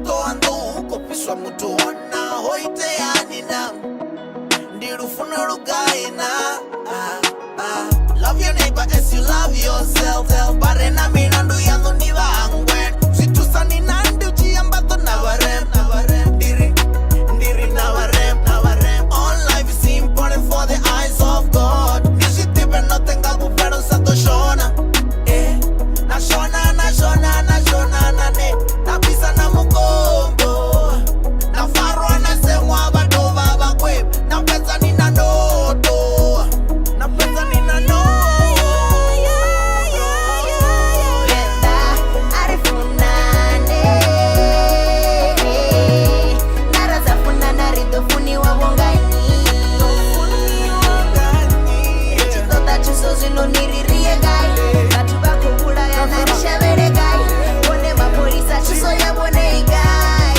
moto ando ukopiswa mutuona hoite yanina ndirufuno rugaina love your neighbor as you love yourself barena mina ndu yangu ni vangwe situsani nandi uchiambato na varem ndiri na varem all life is important for the eyes of God nishitipe notenga kupero sato shona na nane napisa na mukombo na farwa na semwa badova bakwe na pesa nina noto na pesa nina no Venda arifunane narazafuna ridofuni wabongani echitota chiso zinoniririe gai vatu vakobulaya narishavere gai one mapolisa chiso yabonei gai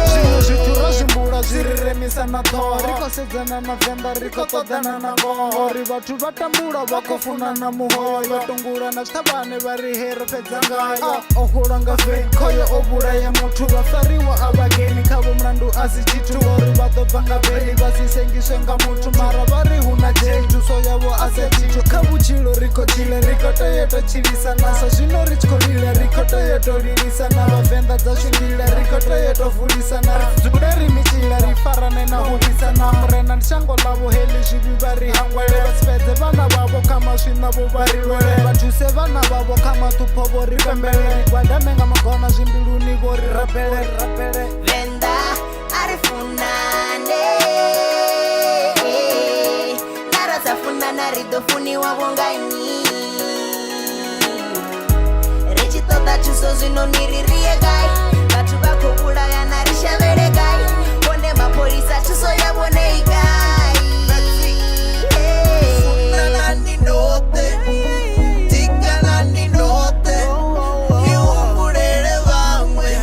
Zvino zvitura zvimbura zviriremisa na toho rikosedzana na venda rikotodana na ngoho ri vatu vatambura vakofuna na muhoyo vatongura na stavane vari here fedza ngayo ohulanga fe khoyo obulaya muthu vafariwa avageni khavo mlandu asi chithu ori vatobva nga beli vasisengiswe nga muthu mara vari huna jeli thuso yavo aseticho kha vutshilo rikochile rikotoyeto chilisana sa zvino ri chikolile rikotoyeto lilisana vavenda dzashu ndile rikotoyeto vulisana ridzule ri michila ri farane na hulisana murena ni shango lavo heli zvivi vari hangwele vasipedze vana vavo kama svinavo vari lwele vathuse vana vavo kama tupho vori pembele vandamenga magona zvimbiluni vori rapele Venda arifunane narazafuna ridofuni wabongani richitota chiso zvinoniririe gai vatu vakobulaya narishavere gai onde mapolisa chiso yabonei gai nani note tika nani note iwumulele vamwe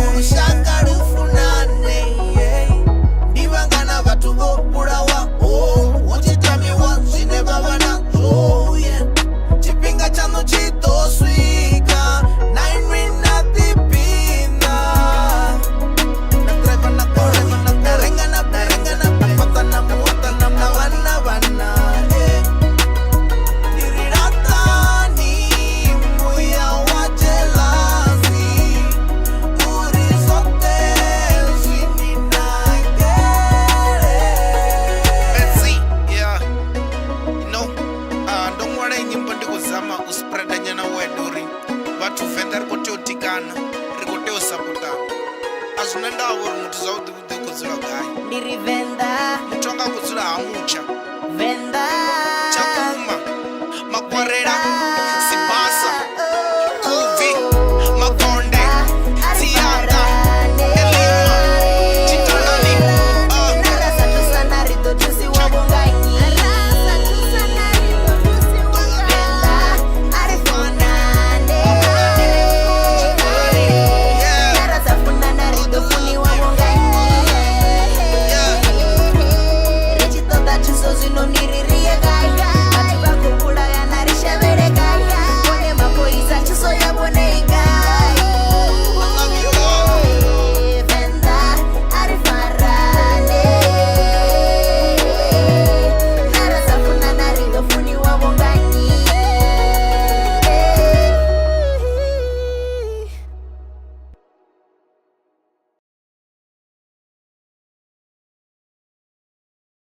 urushaka rufunane ndivangana vatu vobulawa uchitamiwa zvine vava nazvo chipinga chano chitosvika nainwinatipinda nadraiva narenga napata namuta namna vana ndiriratani muya wajelasi urizote zvininagere Betsy, yeah. You know, don't worry, nyimbo ndikuzama uspreada nyana weduri vatu venda rikoteotikana rikoteosapotana azvina ndavo ri mutu zvaudhi kudzula gai ndiri venda mutu anga kudzula hamucha venda